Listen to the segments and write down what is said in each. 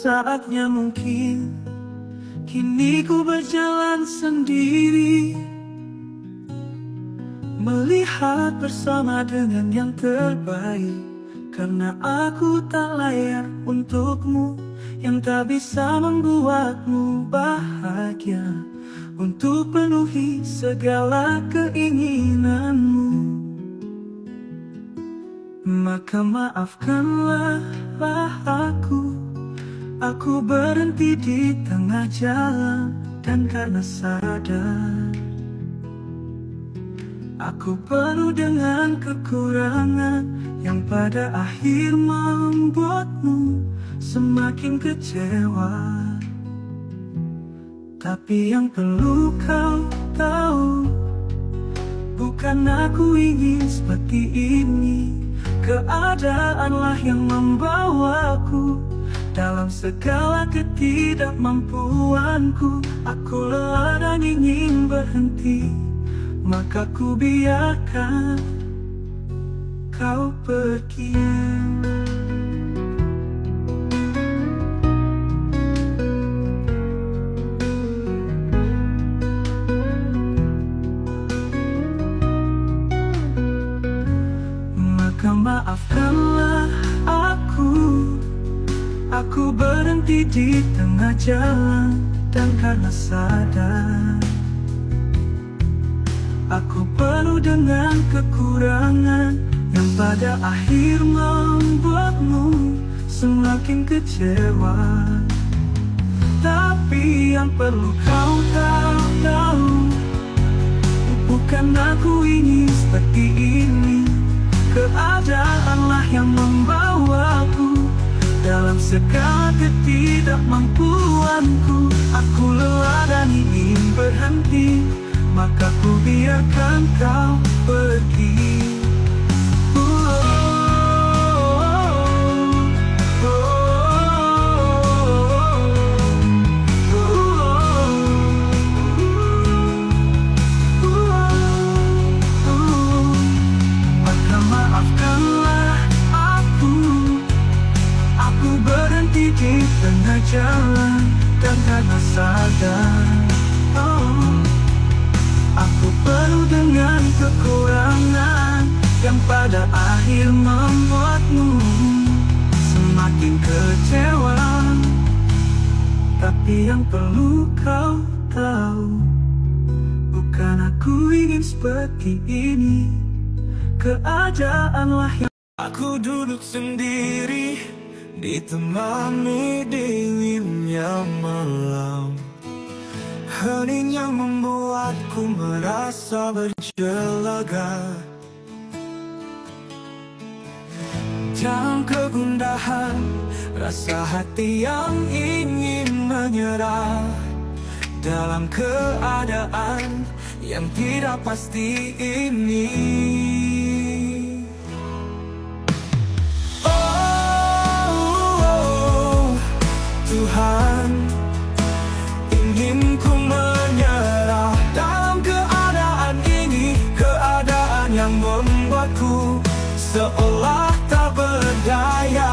saatnya mungkin kini ku berjalan sendiri, melihat bersama dengan yang terbaik. Karena aku tak layak untukmu, yang tak bisa membuatmu bahagia, untuk penuhi segala keinginanmu. Maka maafkanlah aku berhenti di tengah jalan. Dan karena sadar aku penuh dengan kekurangan, yang pada akhir membuatmu semakin kecewa. Tapi yang perlu kau tahu, bukan aku ingin seperti ini. Keadaanlah yang membawaku dalam segala ketidakmampuanku. Aku lelah dan ingin berhenti, maka ku biarkan kau pergi. Maka maafkanlah aku berhenti di tengah jalan. Dan karena sadar aku penuh dengan kekurangan, yang pada akhir membuatmu semakin kecewa. Tapi yang perlu kau tahu, bukan aku ingin seperti ini. Keadaanlah yang membawaku dalam segala ketidakmampuanku. Aku lelah dan ingin berhenti, maka ku biarkan kau pergi. Maka maafkanlah aku berhenti di tengah jalan. Dan karena sadar aku penuh dengan kekurangan, yang pada akhir membuatmu semakin kecewa. Tapi yang perlu kau tahu, bukan aku ingin seperti ini. Keadaanlah yang aku duduk sendiri, ditemani dinginnya malam. Hening yang membuatku merasa berjelaga. Dalam kegundahan, rasa hati yang ingin menyerah. Dalam keadaan yang tidak pasti ini, Tuhan, ingin ku menyerah. Dalam keadaan ini, keadaan yang membuatku seolah tak berdaya.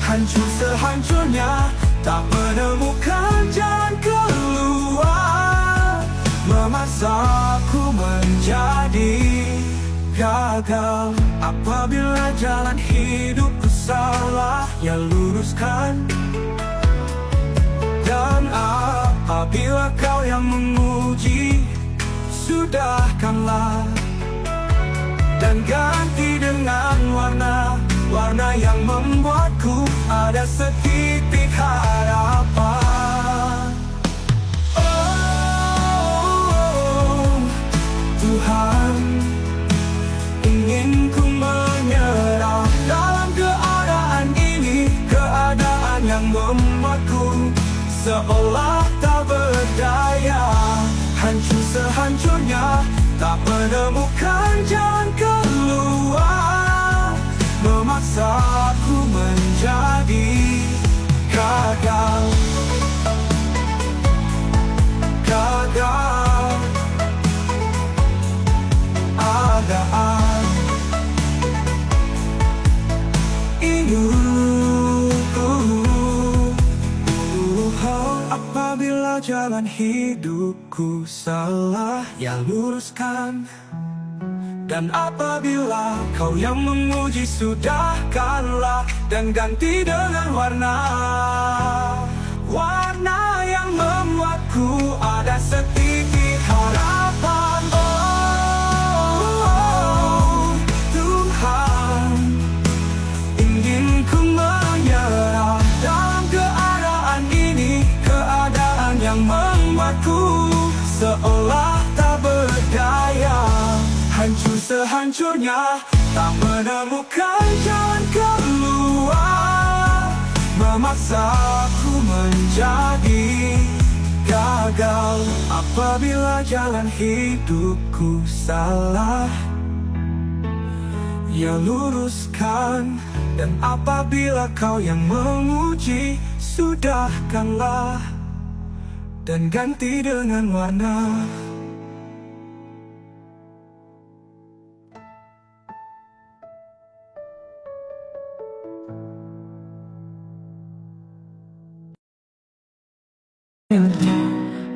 Hancur sehancurnya, tak menemukan jalan keluar. Memaksaku menjadi gagal. Apabila jalan hidupku salah, ya luruskan. Dan apabila kau yang menguji, sudahkanlah. Dan ganti dengan warna yang membuatku ada setitik harapan. Oh, Tuhan, ingin ku menyerah. Dalam keadaan ini, keadaan yang membuatku seolah tak berdaya. Hancur sehancurnya, tak menemukan jalan keluar. Memaksaku menjadi gagal. Gagal adaan jalan hidupku salah, ya luruskan. Dan apabila kau yang menguji, sudahkanlah dan ganti dengan warna yang membuatku ada sedikit harapan. Oh, Tuhan, ingin ku menyerah dalam keadaan ini, keadaan yang membuatku seolah tak berdaya. Hancur sehancurnya, tak menemukan jalan keluar, memaksaku menjadi gagal. Apabila jalan hidupku salah, ya luruskan. Dan apabila kau yang menguji, sudahkanlah dan ganti dengan warna.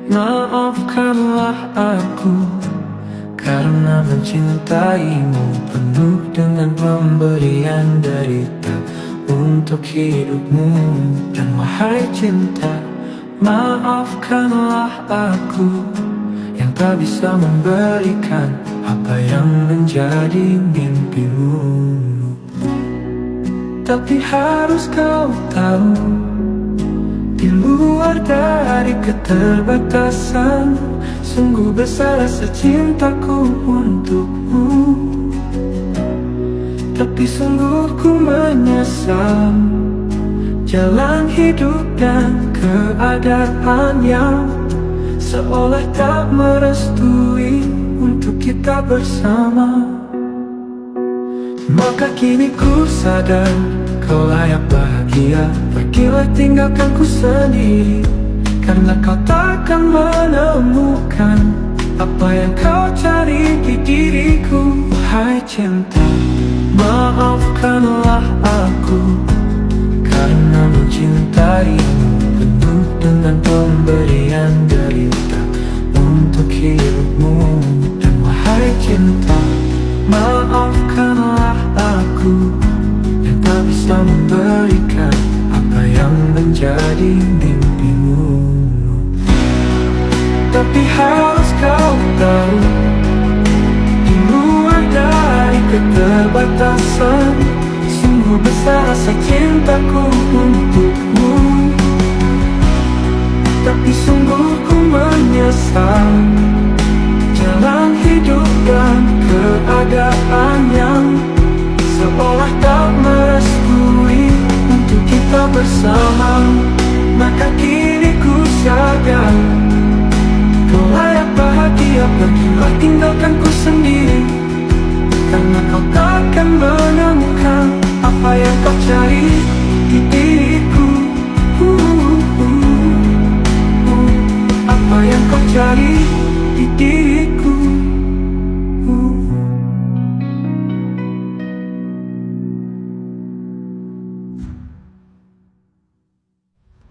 Maafkanlah aku karena mencintaimu penuh dengan pemberian derita untuk hidupmu. Dan wahai cinta, maafkanlah aku yang tak bisa memberikan apa yang menjadi mimpimu. Tapi harus kau tahu, di luar dari keterbatasan, sungguh besar rasa cintaku untukmu. Tapi sungguh ku menyesal jalan hidup dan keadaan yang seolah tak merestui untuk kita bersama. Maka kini ku sadar kau layak bahagia, pergilah tinggalkan ku sendiri, karena kau takkan menemukan apa yang kau cari di diriku. Wahai cinta, maafkanlah aku karena mencintaimu penuh dengan pemberian derita untuk hidupmu. Dan wahai cinta, maafkanlah aku yang tak bisa memberikan apa yang menjadi mimpimu. Tapi harus kau tahu, di luar dari keterbatasan, sungguh besar rasa cintaku untukmu. Tapi sungguh ku menyesal jalan hidup dan keadaan yang seolah tak merestui untuk kita bersama. Maka kini ku sadar kau layak bahagia, pergilah tinggalkan ku sendiri, karena kau takkan menemukan apa yang kau cari di diriku. Apa yang kau cari di diriku.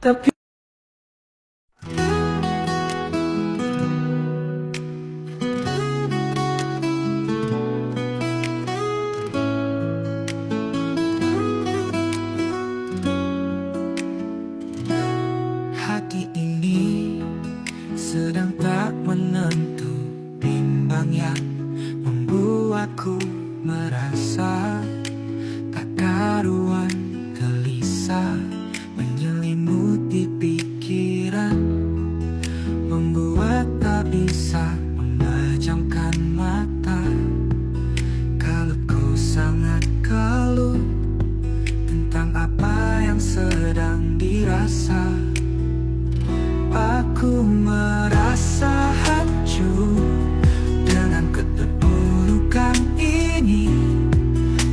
Tapi hati ini sedang tak menentu, bimbang yang membuatku merasa tak karuan, gelisah menyelimuti pikiran, membuat tak bisa memejamkan mata. Kalutku sangat keluh tentang apa yang sedang dirasa. Aku merasa hancur dengan keterpurukan ini,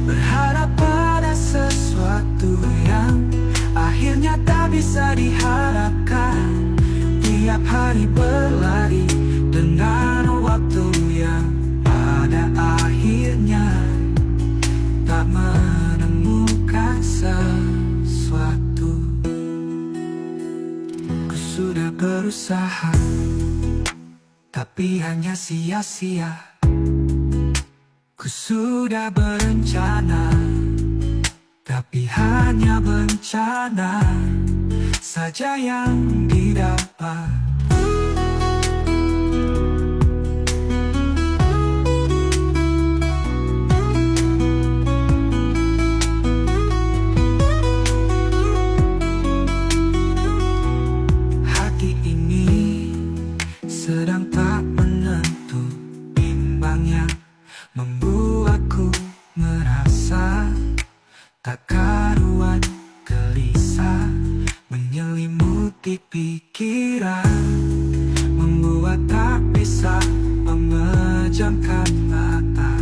berharap pada sesuatu yang akhirnya tak bisa diharapkan. Tiap hari berlari dengan waktu yang pada akhirnya tak menemukan sesuatu. Ku sudah berusaha berusaha, tapi hanya sia-sia. Ku sudah berencana, tapi hanya bencana saja yang didapat. Hati ini sedang tak menentu, bimbangnya membuatku merasa tak karuan, gelisah menyelimuti pikiran, membuat tak bisa memejamkan mata.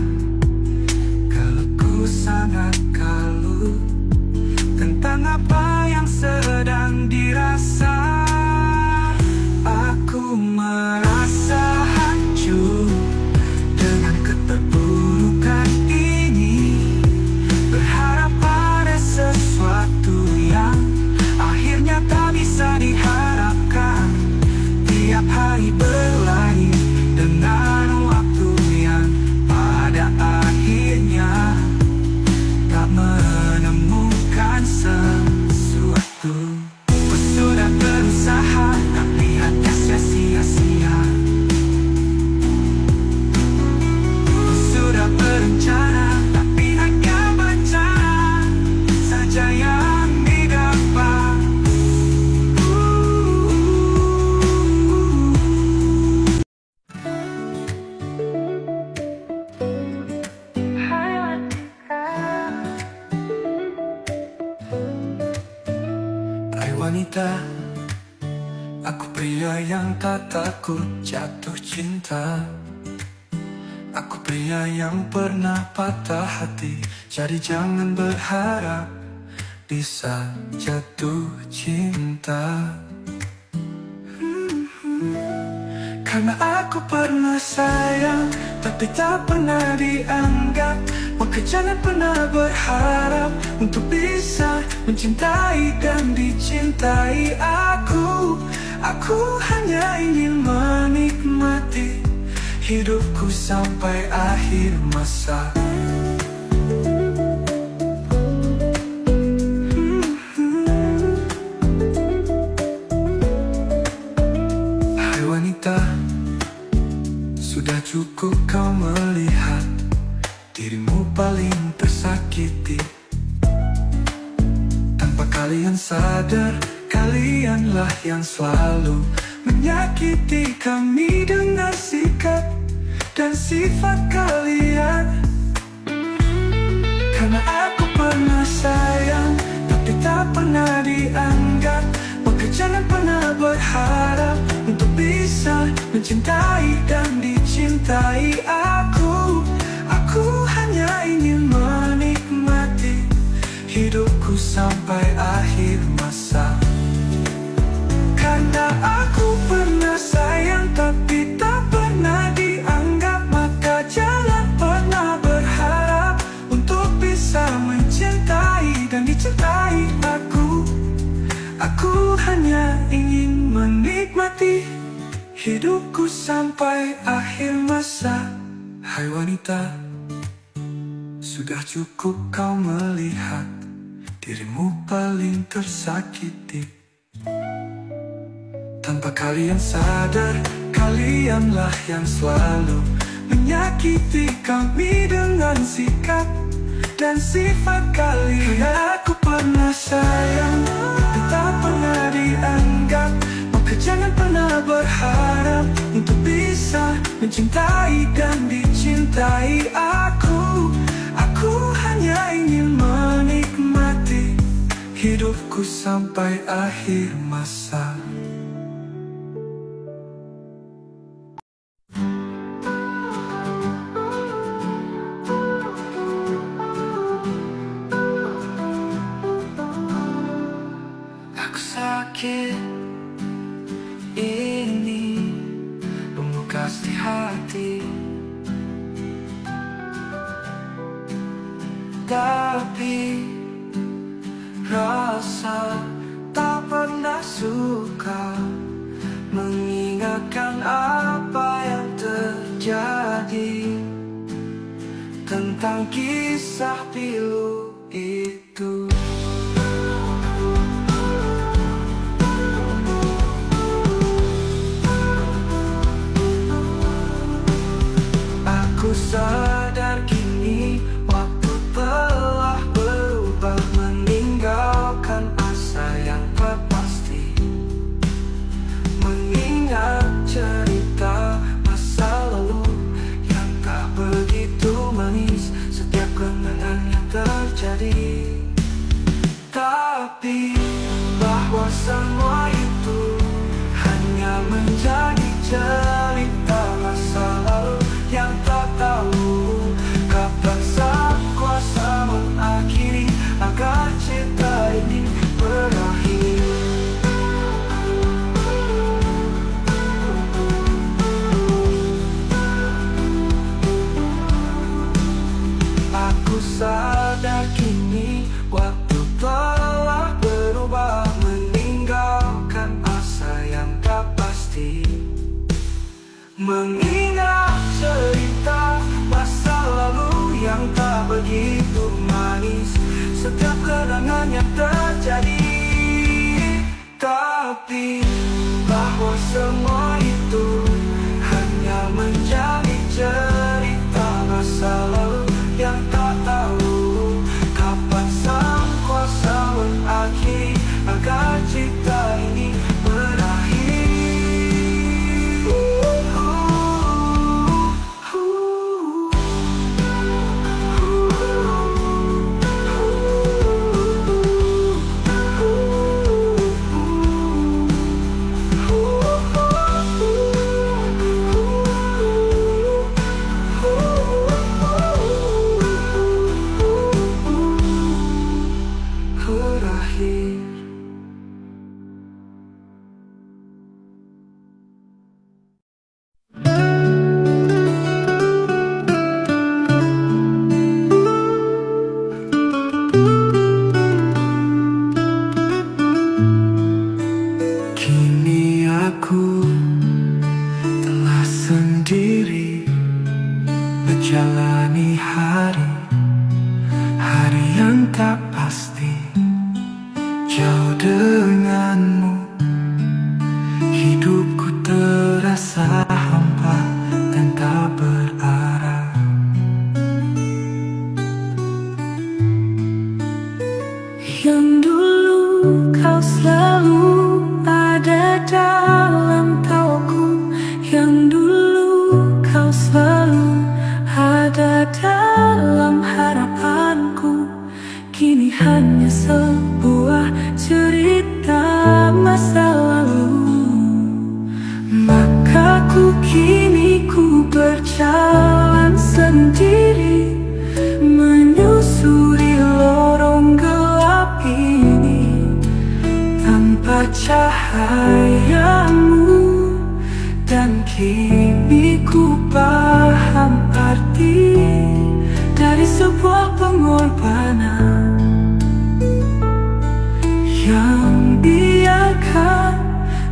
Kalau ku sangat kalut tentang apa yang sedang dirasa, aku merasa hancur dengan keterpurukan ini, berharap pada sesuatu yang akhirnya tak bisa diharapkan. Tiap hari berlari dengan waktu yang pada akhirnya tak menemukan sesuatu. Ku sudah berusaha, tapi hanya sia-sia. Ku sudah berencana, tapi hanya bencana saja yang didapat. Hai wanita, aku pria yang tak takut jatuh cinta. Aku pria yang pernah patah hati, jadi jangan berharap bisa jatuh cinta. Karena aku pernah sayang, tapi tak pernah dianggap, maka jangan pernah berharap untuk bisa mencintai dan dicintai aku. Aku hanya ingin menikmati hidupku sampai akhir masa. Hai wanita, sudah cukup kau melihat dirimu paling tersakiti. Tanpa kalian sadar, kalianlah yang selalu menyakiti kami dengan sikap dan sifat kalian. Karena aku pernah sayang, tapi tak pernah dianggap, maka jangan pernah berharap untuk bisa mencintai dan dicintai aku. Aku hanya ingin menikmati hidupku sampai akhir masa. Karena aku pernah sayang, tapi tak pernah dianggap, maka jangan pernah berharap untuk bisa mencintai dan dicintai aku. Aku hanya ingin menikmati hidupku sampai akhir masa. Hai wanita, sudah cukup kau melihat dirimu paling tersakiti. Tanpa kalian sadar, kalianlah yang selalu menyakiti kami dengan sikap dan sifat kalian. Karena aku pernah sayang, tapi tak pernah dianggap, maka jangan pernah berharap untuk bisa mencintai dan dicintai aku. Aku hanya ingin menikmati hidupku sampai akhir masa. Aku sakit ini membekas di hati, tapi rasa tak pernah suka apa yang terjadi, tentang kisah pilu itu. Aku sadar kini waktu telah berubah, meninggalkan asa yang tak pasti, mengingat cerita masa lalu yang tak begitu manis, setiap kenangan yang terjadi. Tapi bahwa semua itu hanya menjadi cerita masa lalu yang tak tahu kapan sang kuasa mengakhiri agar cerita ini berakhir. Aku sadar kini waktu telah berubah, meninggalkan asa yang tak pasti, mengingat cerita masa lalu yang tak begitu manis, setiap kenangan yang terjadi. Tapi bahwa semua itu hanya menjadi cerita masa lalu yang tak tahu kapan sang kuasa mengakhiri agar cerita ini berakhir. Kini aku telah sendiri menjalani hari yang tak pasti, jauh denganmu. Hidupku terasa hampa dan tak berarah. Yang dulu kau selalu ada dalam tauku, yang dulu kau selalu ada dalam harapanku, kini hanya sebuah cerita masa lalu. Maka kini ku berjalan sendiri, menyusuri lorong gelap ini, tanpa cahayamu. Dan kini ku paham arti dari sebuah pengorbanan yang biarkan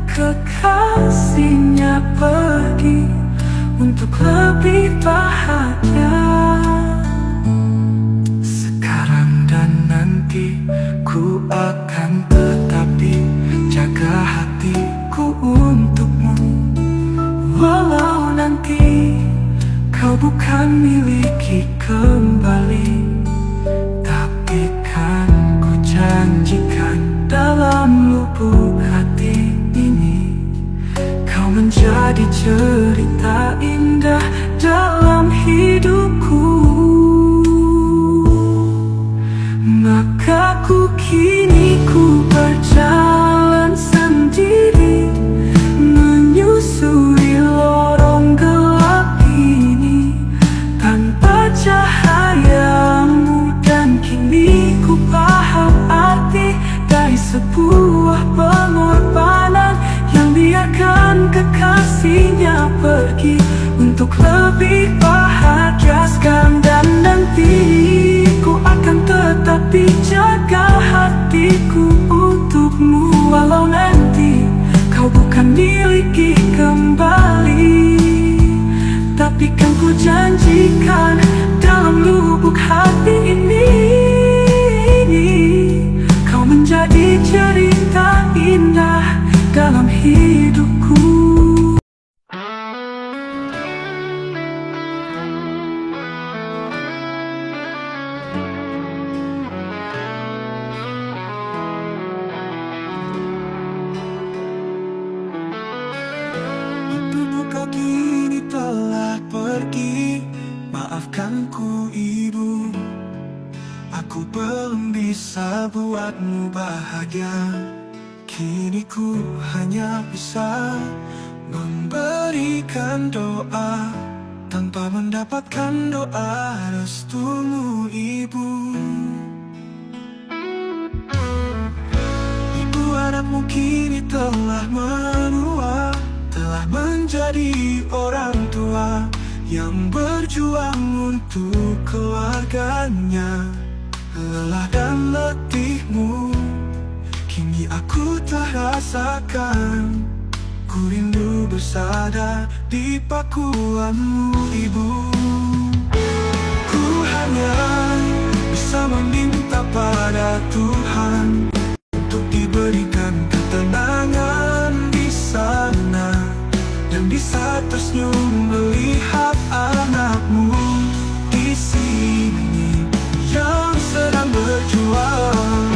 kekasihnya pergi untuk lebih bahagia. Sekarang dan nanti ku akan tetapi jaga hatiku untukmu. Walau nanti kau bukan miliki kembali, tapi kan ku janjikan dalam lubuk hati ini, kau menjadi cerita indah dalam hidupku. Maka kini ku berjalan sendiri, menyusuri lorong gelap ini, tanpa cahayamu. Dan kini ku paham arti dari sebuah pengorbanan yang biarkan kekasihnya pergi untuk lebih bahagia. Sekarang dan nanti ku akan tetapi jaga hati Aku belum bisa buatmu bahagia. Kini ku hanya bisa memberikan doa tanpa mendapatkan doa restumu, Ibu. Ibu, anakmu kini telah menua, telah menjadi orang tua yang berjuang untuk keluarganya. Lelah dan letihmu kini aku telah rasakan. Ku rindu bersandar di pangkuanmu, Ibu. Ku hanya bisa meminta pada Tuhan untuk diberikan ketenangan di sana, dan bisa tersenyum melihat anakmu di sini yang sedang berjuang.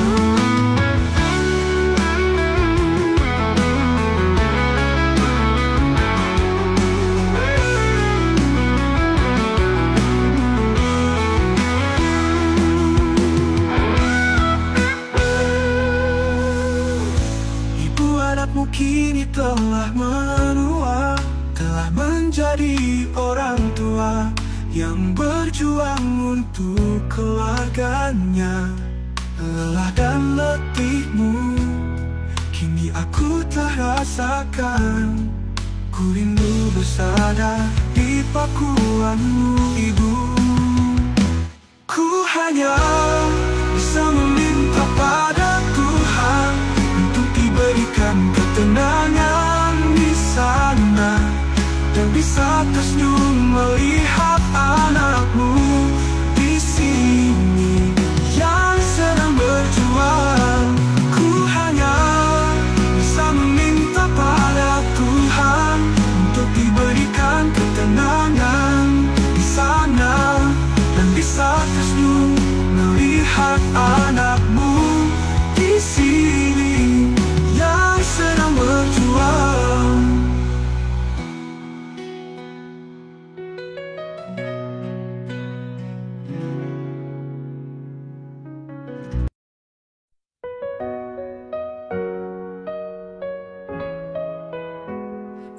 Ibu, anakmu kini telah menua, telah menjadi orang tua yang berjuang untuk keluarganya. Lelah dan letihmu kini aku telah rasakan. Ku rindu bersandar di pangkuanmu, Ibu. Ku hanya bisa meminta pada Tuhan untuk diberikan ketenangan di sana, dan bisa tersenyum melihat anakmu di sini yang sedang berjuang. Ku hanya bisa meminta pada Tuhan untuk diberikan ketenangan di sana, dan bisa tersenyum melihat anakmu di sini yang sedang berjuang.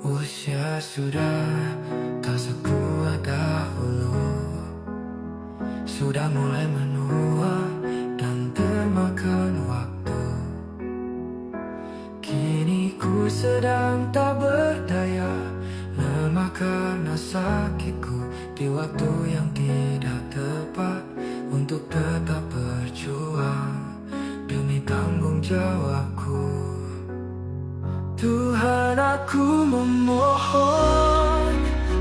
Usia sudah tak sekuat dahulu, sudah mulai menua dan termakan waktu. Kini ku sedang tak berdaya, lemah karena sakitku, di waktu yang tidak tepat untuk tetap berjuang demi tanggung jawabku. Tuhan, aku memohon,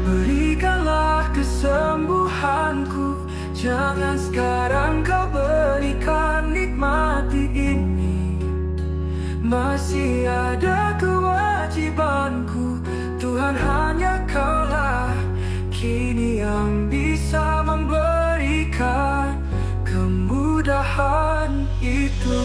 berikanlah kesembuhanku. Jangan sekarang kau berikan nikmati ini. Masih ada kewajibanku, Tuhan, hanya kaulah kini yang bisa memberikan kemudahan itu.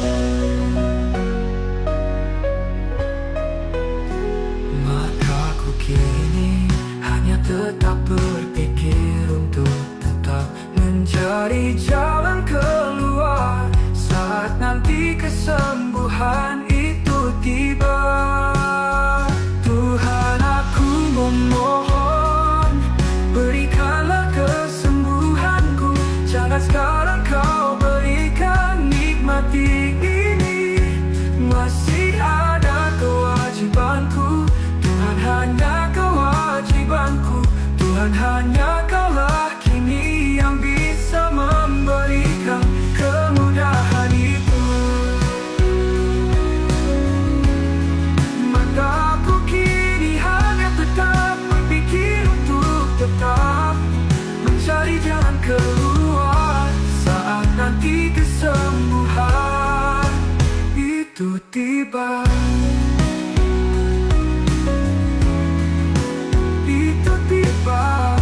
Mataku kini hanya tetap berpikir untuk tetap mencari jalan keluar saat nanti kesembuhan itu tiba. Tuhan, aku memohon, berikanlah kesembuhanku. Jangan sekarang kau berikan nikmati ini. Masih ada kewajibanku, Tuhan, hanya kewajibanku. Tuhan, hanya kaulah kini yang bisa memberikan kemudahan itu. Mataku kini hanya tetap berpikir untuk tetap mencari jalan keluar saat nanti kesembuhan itu tiba. Itu tiba.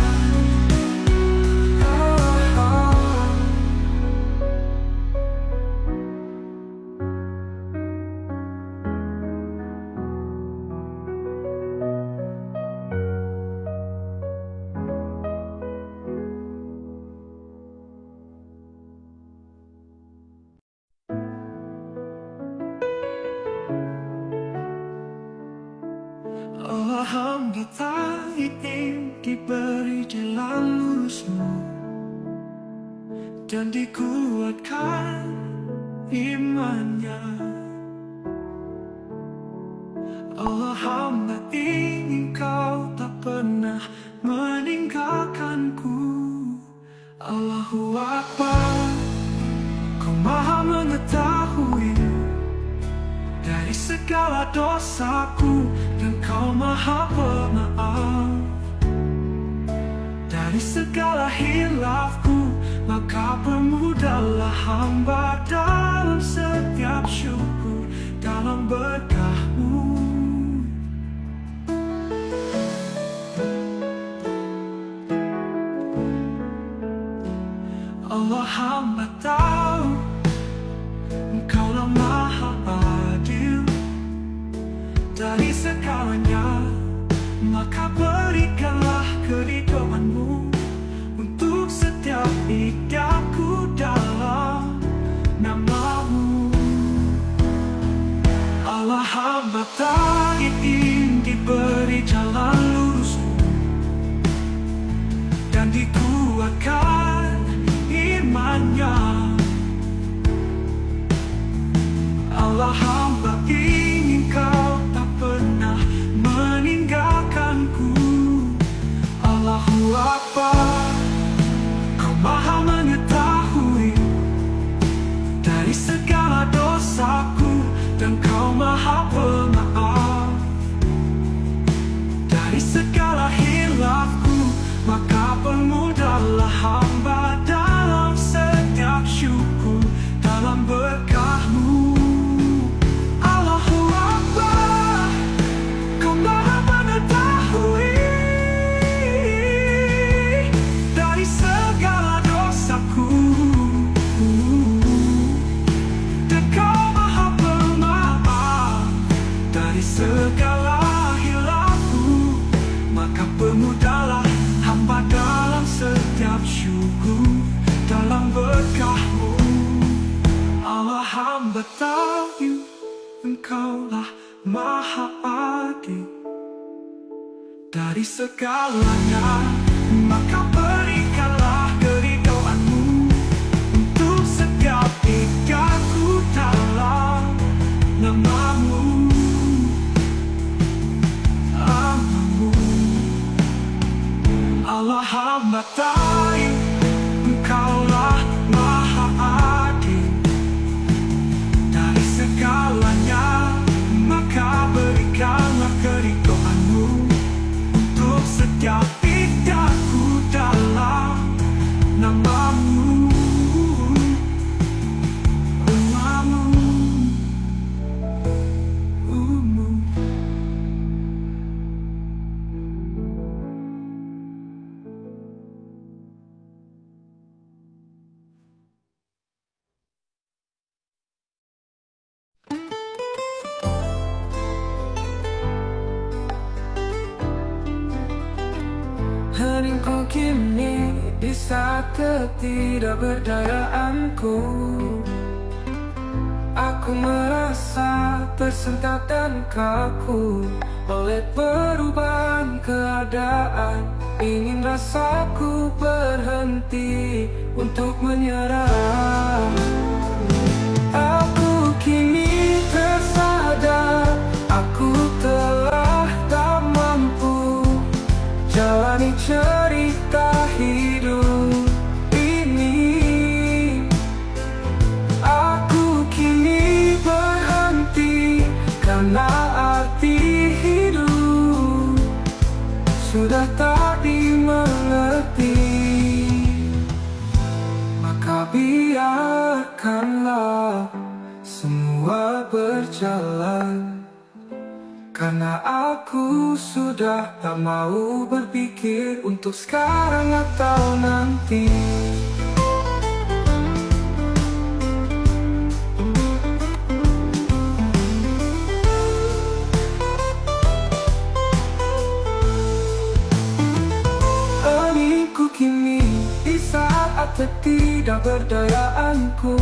mata ingin diberi jalan lurusmu dan dikuatkan imannya. Allah, hamba ingin kau tak pernah meninggalkanku. Allahu Akbar, kau maha mengetahui dari segala dosaku, dan kau maha pemaaf dari segala hilafku. Maka permudahlah hamba dalam setiap syukur, dalam berkah-Mu. Allah, hamba tahu Engkaulah maha adil dari segalanya. Maka berikanlah keridhaan-Mu untuk setiap hidupku dalam nama-Mu. Allah, hamba tak ingin diberi jalan lurus-Mu dan dikuatkan imannya. Allah, hamba ingin kau tak pernah meninggalkanku. Allahu Akbar, kau maha mengetahui dari segala dosaku, dan kau maha pemaaf dari segala hilafku. Maka permudahlah hamba dalam setiap syukur, dalam berkah-Mu. Allahu Akbar, kau maha mengetahui dari segala dosaku, dan kau maha pemaaf dari segala hilafku. Maka permudahlah hamba dalam setiap syukur, dalam berkah-Mu. Allah, hamba tahu Engkaulah maha adil dari segalanya. Maka berikanlah keridhaan-Mu untuk setiap hidupku dalam nama-Mu. Allah, hamba tahu Engkaulah maha adil dari segalanya. Maka berikanlah keridhaan-Mu untuk setiap hidupku dalam nama-Mu. Heningku kini di saat ketidakberdayaanku. Aku merasa tersentak dan kaku oleh perubahan keadaan. Ingin rasaku berhenti untuk menyerah. Aku kini tersadar, aku telah tak mampu jalani cerita hidup ini. Aku kini berhenti karena arti hidup sudah tak dimengerti. Maka biarkanlah semua berjalan, karena aku sudah tak mau berpikir untuk sekarang atau nanti. Heningku kini di saat ketidakberdayaanku.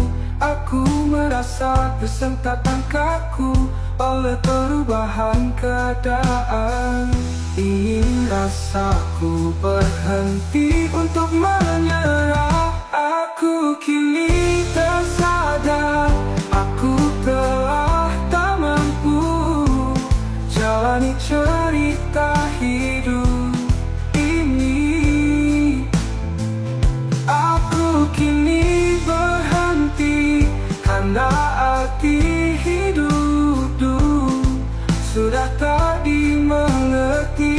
Aku merasa tersentak dan kaku oleh perubahan keadaan. Ingin rasaku berhenti untuk menyerah. Aku kini tersadar, aku telah tak mampu jalani cerita hidup ini. Aku kini berhenti karena arti hidup sudah tak dimengerti.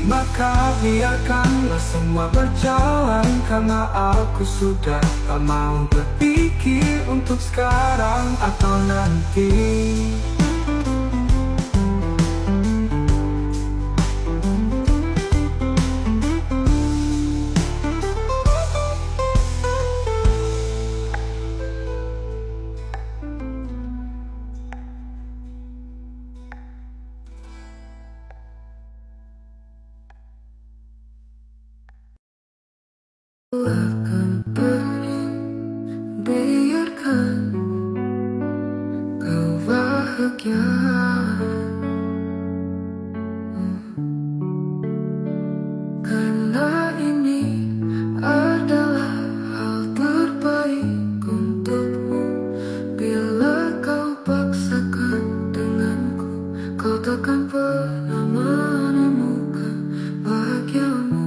Maka biarkanlah semua berjalan, karena aku sudah tak mau berpikir untuk sekarang atau nanti. Aku akan pergi, biarkan kau bahagia. Karena ini adalah hal terbaik untukmu. Bila kau paksakan denganku, kau takkan pernah menemukan bahagiamu.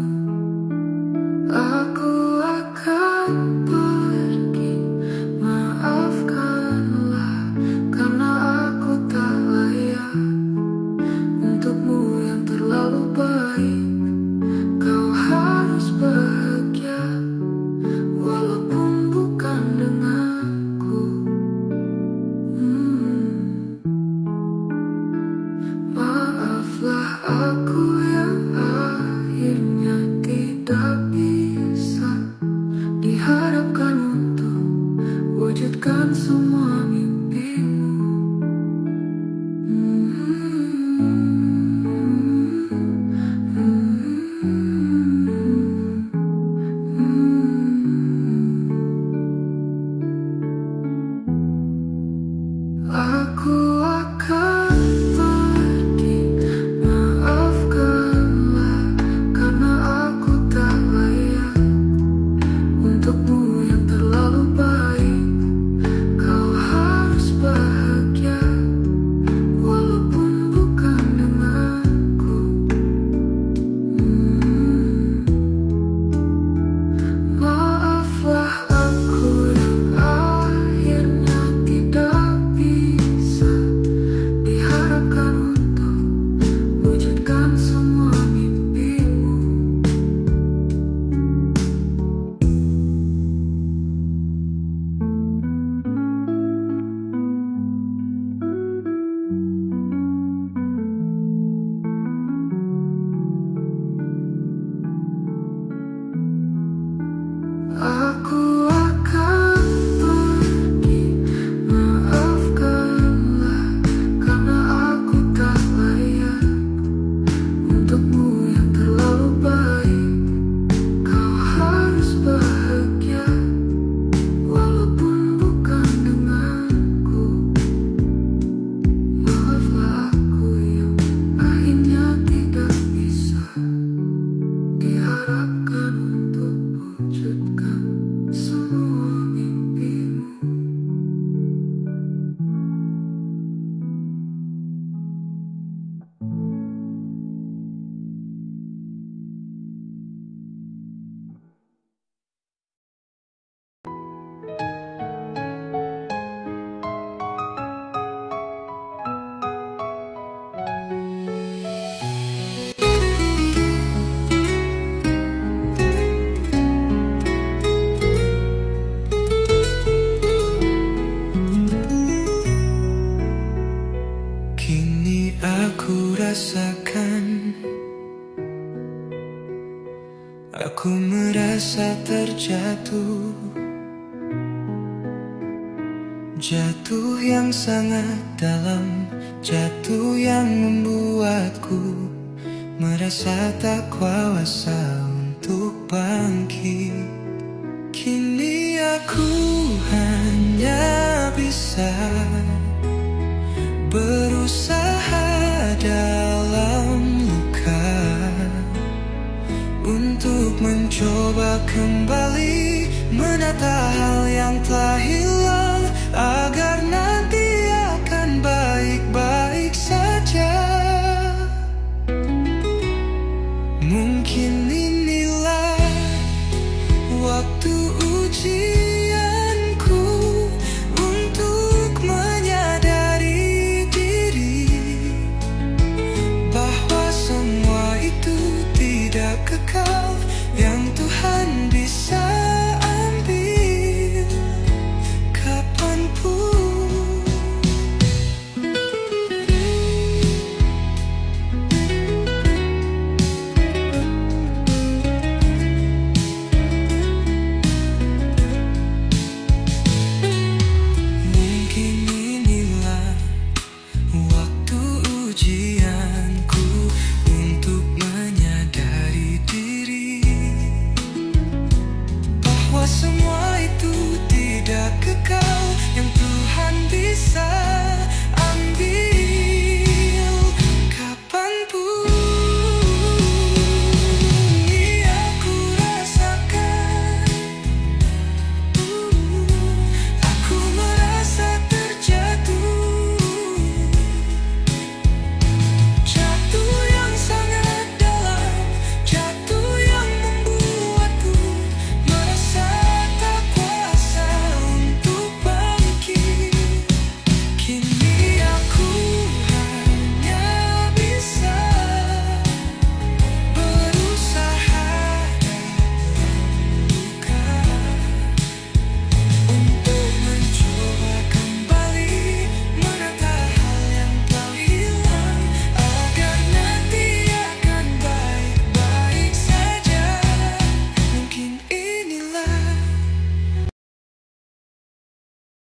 Aku akan pergi, maafkanlah, karena aku tak layak untukmu yang terlalu baik. Kau harus bahagia, walaupun bukan denganku. Maaflah aku yang akhirnya tidak bisa diharapkan untuk wujudkan semua mimpimu. Aku akan pergi, maafkanlah, karena aku tak layak untukmu yang terlalu baik. Kau harus bahagia, walaupun bukan denganku. Maaflah aku yang akhirnya tidak bisa diharapkan untuk wujudkan semua mimpimu. Aku akan pergi, maafkanlah, karena aku tak layak untukmu yang terlalu baik. Kau harus bahagia, walaupun bukan denganku. Maaflah aku yang akhirnya tidak bisa diharapkan untuk wujudkan semua mimpimu. Kini aku rasakan, aku merasa terjatuh, jatuh yang sangat dalam, jatuh yang membuatku merasa tak kuasa untuk bangkit. Kini aku hanya bisa kembali menata hal yang telah hilang.